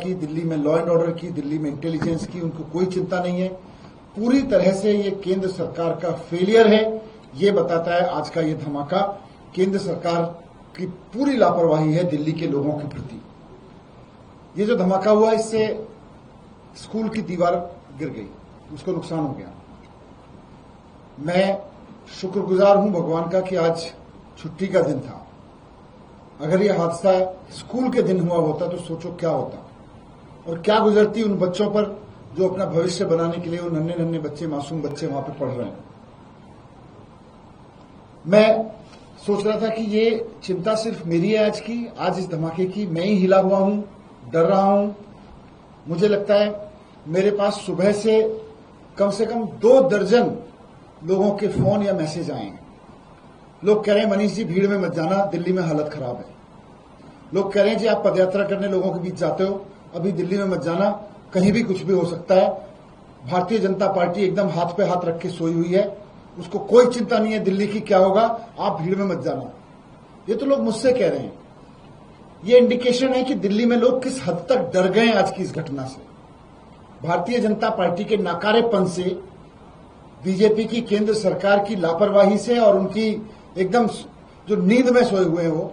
की, दिल्ली में law and order की, दिल्ली में इंटेलिजेंस की उनको कोई चिंता नहीं है। पूरी तरह से ये केंद्र सरकार का फेलियर है। ये बताता है आज का ये धमाका, केंद्र सरकार की पूरी लापरवाही है दिल्ली के लोगों के प्रति। ये जो धमाका हुआ इससे स्कूल की दीवार गिर गई, उसको नुकसान हो गया। मैं शुक्रगुजार हूं भगवान का कि आज छुट्टी का दिन था। अगर यह हादसा स्कूल के दिन हुआ होता तो सोचो क्या होता और क्या गुजरती उन बच्चों पर जो अपना भविष्य बनाने के लिए वो नन्हे नन्हे बच्चे, मासूम बच्चे वहां पे पढ़ रहे हैं। मैं सोच रहा था कि ये चिंता सिर्फ मेरी है आज की, आज इस धमाके की मैं ही हिला हुआ हूं, डर रहा हूं। मुझे लगता है मेरे पास सुबह से कम 2 दर्जन लोगों के फोन या मैसेज आए हैं। लोग कह रहे हैं मनीष जी भीड़ में मत जाना, दिल्ली में हालत खराब है। लोग कह रहे हैं जी आप पदयात्रा करने लोगों के बीच जाते हो, अभी दिल्ली में मत जाना, कहीं भी कुछ भी हो सकता है। भारतीय जनता पार्टी एकदम हाथ पे हाथ रख के सोई हुई है, उसको कोई चिंता नहीं है दिल्ली की क्या होगा, आप भीड़ में मत जाना। ये तो लोग मुझसे कह रहे हैं। ये इंडिकेशन है कि दिल्ली में लोग किस हद तक डर गए आज की इस घटना से। भारतीय जनता पार्टी के नाकारेपन से, बीजेपी की केंद्र सरकार की लापरवाही से और उनकी एकदम जो नींद में सोए हुए हैं वो,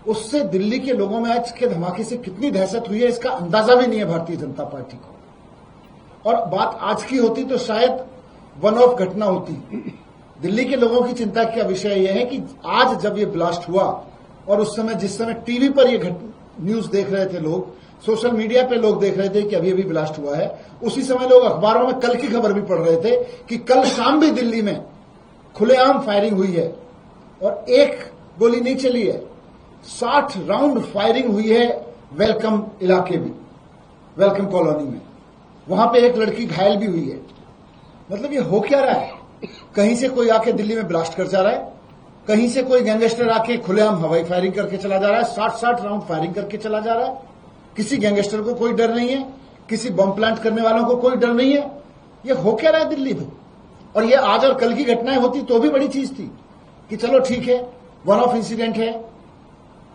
उससे दिल्ली के लोगों में आज के धमाके से कितनी दहशत हुई है इसका अंदाजा भी नहीं है भारतीय जनता पार्टी को। और बात आज की होती तो शायद वन ऑफ घटना होती। दिल्ली के लोगों की चिंता का विषय यह है कि आज जब ये ब्लास्ट हुआ और उस समय जिस समय टीवी पर ये न्यूज देख रहे थे लोग, सोशल मीडिया पे लोग देख रहे थे कि अभी अभी ब्लास्ट हुआ है, उसी समय लोग अखबारों में कल की खबर भी पढ़ रहे थे कि कल शाम भी दिल्ली में खुलेआम फायरिंग हुई है और एक गोली नहीं चली है, 60 राउंड फायरिंग हुई है वेलकम इलाके में, वेलकम कॉलोनी में। वहां पे एक लड़की घायल भी हुई है। मतलब ये हो क्या रहा है? कहीं से कोई आके दिल्ली में ब्लास्ट कर जा रहा है, कहीं से कोई गैंगस्टर आके खुलेआम हवाई फायरिंग करके चला जा रहा है, 60 राउंड फायरिंग करके चला जा रहा है। किसी गैंगस्टर को कोई डर नहीं है, किसी बम प्लांट करने वालों को कोई डर नहीं है। ये हो क्या रहा है दिल्ली में? और ये आज और कल की घटनाएं होती तो भी बड़ी चीज थी कि चलो ठीक है, वन ऑफ इंसिडेंट है,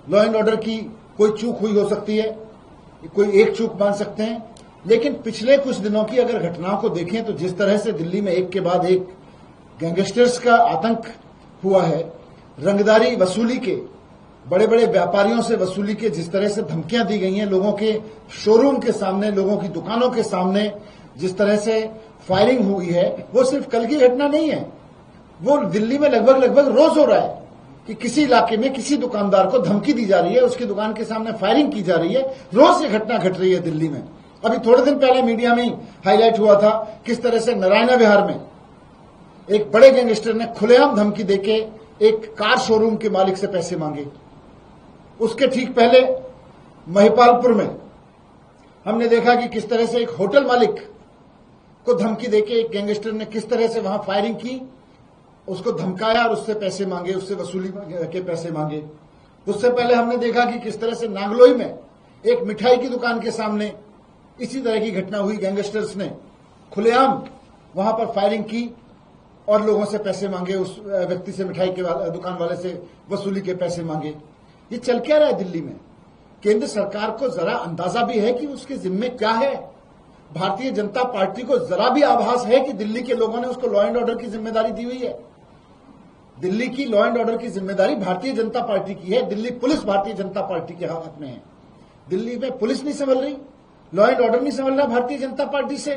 लॉ एंड ऑर्डर की कोई चूक हुई हो सकती है, कोई एक चूक मान सकते हैं। लेकिन पिछले कुछ दिनों की अगर घटनाओं को देखें तो जिस तरह से दिल्ली में एक के बाद एक गैंगस्टर्स का आतंक हुआ है, रंगदारी वसूली के, बड़े बड़े व्यापारियों से वसूली के जिस तरह से धमकियां दी गई हैं, लोगों के शोरूम के सामने, लोगों की दुकानों के सामने जिस तरह से फायरिंग हुई है, वो सिर्फ कल की घटना नहीं है। वो दिल्ली में लगभग रोज हो रहा है कि किसी इलाके में किसी दुकानदार को धमकी दी जा रही है, उसकी दुकान के सामने फायरिंग की जा रही है। रोज ये घटना घट रही है दिल्ली में। अभी थोड़े दिन पहले मीडिया में हाईलाइट हुआ था किस तरह से नारायण विहार में एक बड़े गैंगस्टर ने खुलेआम धमकी देके एक कार शोरूम के मालिक से पैसे मांगे। उसके ठीक पहले महिपालपुर में हमने देखा कि किस तरह से एक होटल मालिक को धमकी देके एक गैंगस्टर ने किस तरह से वहां फायरिंग की, उसको धमकाया और उससे पैसे मांगे, उससे वसूली के पैसे मांगे। उससे पहले हमने देखा कि किस तरह से नांगलोई में एक मिठाई की दुकान के सामने इसी तरह की घटना हुई, गैंगस्टर्स ने खुलेआम वहां पर फायरिंग की और लोगों से पैसे मांगे, उस व्यक्ति से, मिठाई के दुकान वाले से वसूली के पैसे मांगे। ये चल क्या रहा है दिल्ली में? केंद्र सरकार को जरा अंदाजा भी है कि उसके जिम्मे क्या है? भारतीय जनता पार्टी को जरा भी आभास है कि दिल्ली के लोगों ने उसको लॉ एंड ऑर्डर की जिम्मेदारी दी हुई है? दिल्ली की लॉ एंड ऑर्डर की जिम्मेदारी भारतीय जनता पार्टी की है। दिल्ली पुलिस भारतीय जनता पार्टी के हाथ में है। दिल्ली में पुलिस नहीं संभल रही, लॉ एंड ऑर्डर नहीं संभल रहा भारतीय जनता पार्टी से।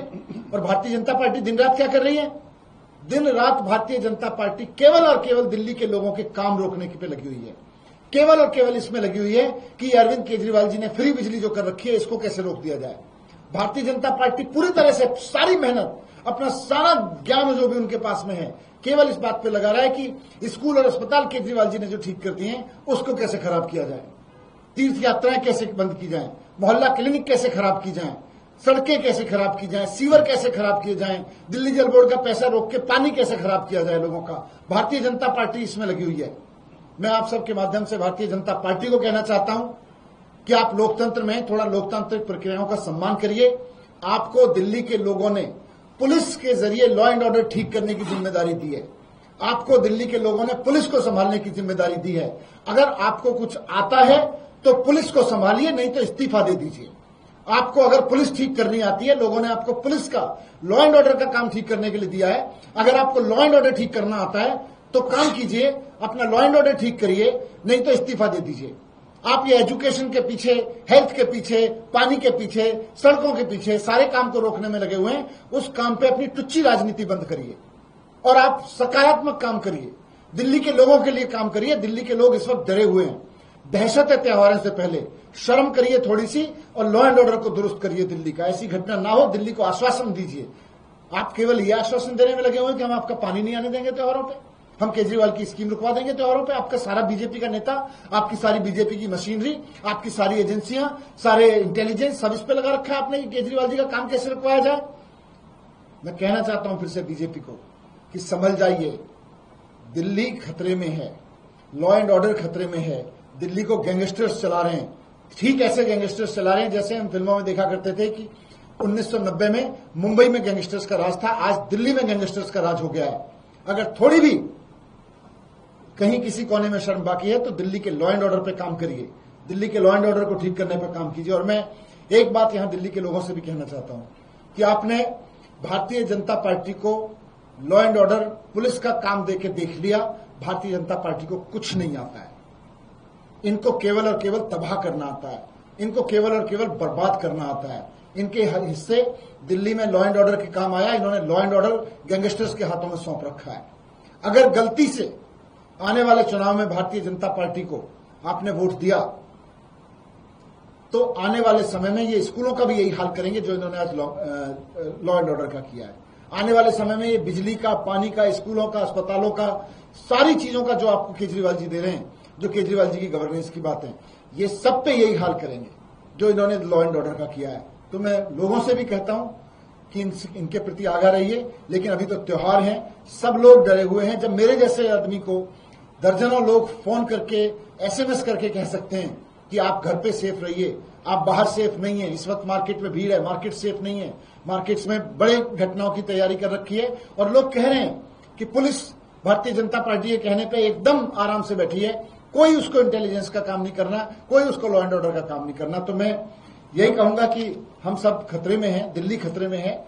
और भारतीय जनता पार्टी दिन रात क्या कर रही है? दिन रात भारतीय जनता पार्टी केवल और केवल दिल्ली के लोगों के काम रोकने पे लगी हुई है। केवल और केवल इसमें लगी हुई है कि अरविंद केजरीवाल जी ने फ्री बिजली जो कर रखी है, इसको कैसे रोक दिया जाए। भारतीय जनता पार्टी पूरी तरह से सारी मेहनत, अपना सारा ज्ञान जो भी उनके पास में है, केवल इस बात पे लगा रहा है कि स्कूल और अस्पताल केजरीवाल जी ने जो ठीक कर दिए हैं उसको कैसे खराब किया जाए, तीर्थ यात्राएं कैसे बंद की जाए, मोहल्ला क्लिनिक कैसे खराब की जाए, सड़कें कैसे खराब की जाएं, सीवर कैसे खराब किए जाएं, दिल्ली जल बोर्ड का पैसा रोक के पानी कैसे खराब किया जाए लोगों का। भारतीय जनता पार्टी इसमें लगी हुई है। मैं आप सबके माध्यम से भारतीय जनता पार्टी को कहना चाहता हूं कि आप लोकतंत्र में थोड़ा लोकतांत्रिक प्रक्रियाओं का सम्मान करिए। आपको दिल्ली के लोगों ने पुलिस के जरिए लॉ एंड ऑर्डर ठीक करने की जिम्मेदारी दी है। आपको दिल्ली के लोगों ने पुलिस को संभालने की जिम्मेदारी दी है। अगर आपको कुछ आता है तो पुलिस को संभालिए, नहीं तो इस्तीफा दे दीजिए। आपको अगर पुलिस ठीक करनी आती है, लोगों ने आपको पुलिस का लॉ एंड ऑर्डर का काम ठीक करने के लिए दिया है, अगर आपको लॉ एंड ऑर्डर ठीक करना आता है तो काम कीजिए, अपना लॉ एंड ऑर्डर ठीक करिए, नहीं तो इस्तीफा दे दीजिए। आप ये एजुकेशन के पीछे, हेल्थ के पीछे, पानी के पीछे, सड़कों के पीछे सारे काम को रोकने में लगे हुए हैं। उस काम पे अपनी टुच्ची राजनीति बंद करिए और आप सकारात्मक काम करिए, दिल्ली के लोगों के लिए काम करिए। दिल्ली के लोग इस वक्त डरे हुए हैं, दहशत है त्योहारों से पहले। शर्म करिए थोड़ी सी और लॉ एंड ऑर्डर को दुरुस्त करिए दिल्ली का, ऐसी घटना ना हो। दिल्ली को आश्वासन दीजिए। आप केवल यह आश्वासन देने में लगे हुए हैं कि हम आपका पानी नहीं आने देंगे त्योहारों पे, हम केजरीवाल की स्कीम रुकवा देंगे त्योहारों पे। आपका सारा बीजेपी का नेता, आपकी सारी बीजेपी की मशीनरी, आपकी सारी एजेंसियां, सारे इंटेलिजेंस सब इस पे लगा रखा है आपने कि केजरीवाल जी का काम कैसे रुकवाया जाए। मैं कहना चाहता हूं फिर से बीजेपी को कि समझ जाइए, दिल्ली खतरे में है, लॉ एंड ऑर्डर खतरे में है। दिल्ली को गैंगस्टर्स चला रहे हैं, ठीक ऐसे गैंगस्टर्स चला रहे हैं जैसे हम फिल्मों में देखा करते थे कि 1990 में मुंबई में गैंगस्टर्स का राज था। आज दिल्ली में गैंगस्टर्स का राज हो गया है। अगर थोड़ी भी कहीं किसी कोने में शर्म बाकी है तो दिल्ली के लॉ एंड ऑर्डर पे काम करिए, दिल्ली के लॉ एंड ऑर्डर को ठीक करने पे काम कीजिए। और मैं एक बात यहां दिल्ली के लोगों से भी कहना चाहता हूं कि आपने भारतीय जनता पार्टी को लॉ एंड ऑर्डर, पुलिस का काम देके देख लिया। भारतीय जनता पार्टी को कुछ नहीं आता है। इनको केवल और केवल तबाह करना आता है, इनको केवल और केवल बर्बाद करना आता है। इनके हिस्से दिल्ली में लॉ एंड ऑर्डर के काम आया, इन्होंने लॉ एंड ऑर्डर गैंगस्टर्स के हाथों में सौंप रखा है। अगर गलती से आने वाले चुनाव में भारतीय जनता पार्टी को आपने वोट दिया तो आने वाले समय में ये स्कूलों का भी यही हाल करेंगे जो इन्होंने आज लॉ एंड ऑर्डर का किया है। आने वाले समय में ये बिजली का, पानी का, स्कूलों का, अस्पतालों का, सारी चीजों का जो आपको केजरीवाल जी दे रहे हैं, जो केजरीवाल जी की गवर्नेंस की बात है, ये सब पे यही हाल करेंगे जो इन्होंने लॉ एंड ऑर्डर का किया है। तो मैं लोगों से भी कहता हूं कि इनके प्रति आगाह रहिए, लेकिन अभी तो त्योहार है, सब लोग डरे हुए हैं। जब मेरे जैसे आदमी को दर्जनों लोग फोन करके, एसएमएस करके कह सकते हैं कि आप घर पे सेफ रहिए, आप बाहर सेफ नहीं है, इस वक्त मार्केट में भीड़ है, मार्केट सेफ नहीं है, मार्केट्स में बड़े घटनाओं की तैयारी कर रखी है, और लोग कह रहे हैं कि पुलिस भारतीय जनता पार्टी के कहने पे एकदम आराम से बैठी है, कोई उसको इंटेलिजेंस का काम नहीं करना, कोई उसको लॉ एंड ऑर्डर का काम नहीं करना। तो मैं यही कहूंगा कि हम सब खतरे में हैं, दिल्ली खतरे में है,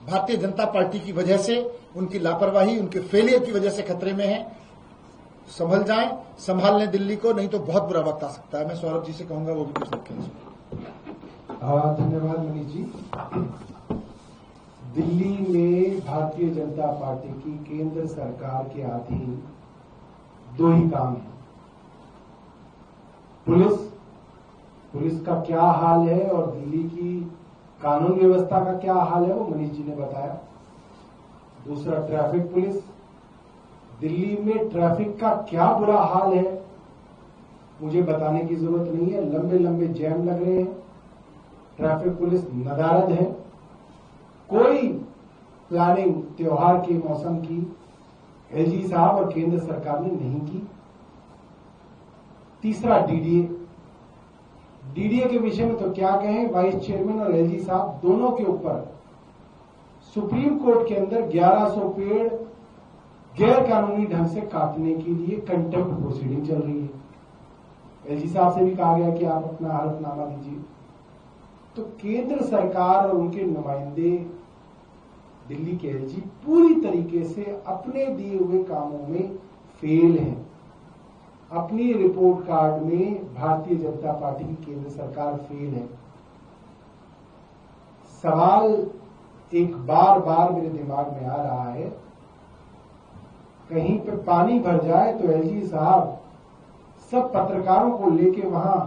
भारतीय जनता पार्टी की वजह से, उनकी लापरवाही, उनके फेलियर की वजह से खतरे में है। संभल जाएं, संभाल लें दिल्ली को, नहीं तो बहुत बुरा वक्त आ सकता है। मैं सौरभ जी से कहूंगा वो भी कुछ रखें। धन्यवाद मनीष जी। दिल्ली में भारतीय जनता पार्टी की केंद्र सरकार के अधीन दो ही काम है। पुलिस का क्या हाल है और दिल्ली की कानून व्यवस्था का क्या हाल है वो मनीष जी ने बताया। दूसरा ट्रैफिक पुलिस, दिल्ली में ट्रैफिक का क्या बुरा हाल है मुझे बताने की जरूरत नहीं है। लंबे लंबे जैम लग रहे हैं, ट्रैफिक पुलिस नदारद है, कोई प्लानिंग त्योहार के मौसम की एलजी साहब और केंद्र सरकार ने नहीं की। तीसरा डीडीए के विषय में तो क्या कहें, वाइस चेयरमैन और एलजी साहब दोनों के ऊपर सुप्रीम कोर्ट के अंदर 1100 पेड़ गैर कानूनी ढंग से काटने के लिए कंटेम्प्ट प्रोसीडिंग चल रही है। एलजी साहब से भी कहा गया कि आप अपना हलफनामा दीजिए। तो केंद्र सरकार और उनके नुमाइंदे, दिल्ली के एलजी पूरी तरीके से अपने दिए हुए कामों में फेल हैं। अपनी रिपोर्ट कार्ड में भारतीय जनता पार्टी की केंद्र सरकार फेल है। सवाल एक बार बार मेरे दिमाग में आ रहा है, कहीं पे पानी भर जाए तो एलजी साहब सब पत्रकारों को लेके वहां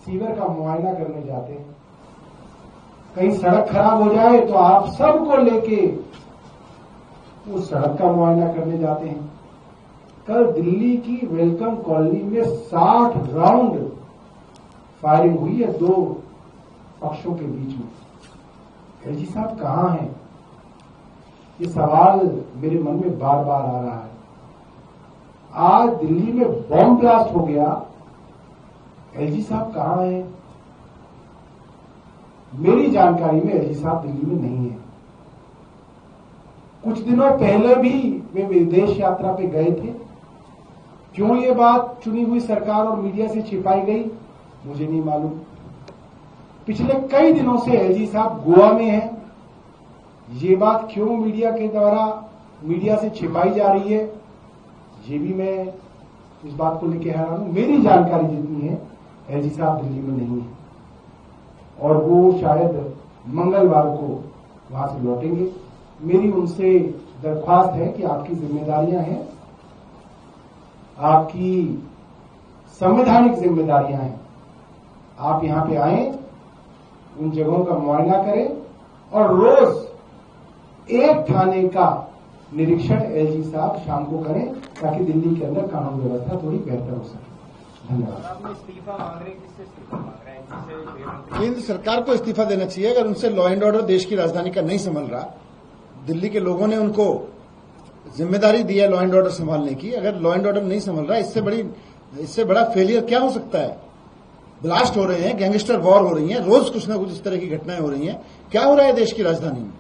सीवर का मुआयना करने जाते हैं। कहीं सड़क खराब हो जाए तो आप सबको लेके उस सड़क का मुआयना करने जाते हैं। कल दिल्ली की वेलकम कॉलोनी में 60 राउंड फायरिंग हुई है दो पक्षों के बीच में। एलजी साहब कहां हैं? ये सवाल मेरे मन में बार बार आ रहा है। आज दिल्ली में बॉम्ब ब्लास्ट हो गया, एलजी साहब कहां हैं? मेरी जानकारी में एलजी साहब दिल्ली में नहीं है। कुछ दिनों पहले भी वे विदेश यात्रा पे गए थे। क्यों ये बात चुनी हुई सरकार और मीडिया से छिपाई गई मुझे नहीं मालूम। पिछले कई दिनों से एलजी साहब गोवा में हैं। ये बात क्यों मीडिया के द्वारा मीडिया से छिपाई जा रही है, ये भी मैं इस बात को लेकर हैरान हूं। मेरी जानकारी जितनी है एलजी साहब दिल्ली में नहीं है और वो शायद मंगलवार को वहां से लौटेंगे। मेरी उनसे दरख्वास्त है कि आपकी जिम्मेदारियां हैं, आपकी संवैधानिक जिम्मेदारियां हैं, आप यहां पे आए, उन जगहों का मुआयना करें और रोज एक थाने का निरीक्षण एलजी साहब शाम को करें ताकि दिल्ली के अंदर कानून व्यवस्था थोड़ी बेहतर हो सके। धन्यवाद। आप इस्तीफा मांग रहे हैं, किससे इस्तीफा मांग रहे हैं? केंद्र सरकार को इस्तीफा देना चाहिए। अगर उनसे लॉ एंड ऑर्डर देश की राजधानी का नहीं संभल रहा, दिल्ली के लोगों ने उनको जिम्मेदारी दी है लॉ एंड ऑर्डर संभालने की, अगर लॉ एंड ऑर्डर नहीं संभल रहा, इससे बड़ा फेलियर क्या हो सकता है? ब्लास्ट हो रहे हैं, गैंगस्टर वॉर हो रही है, रोज कुछ ना कुछ इस तरह की घटनाएं हो रही हैं। क्या हो रहा है देश की राजधानी में?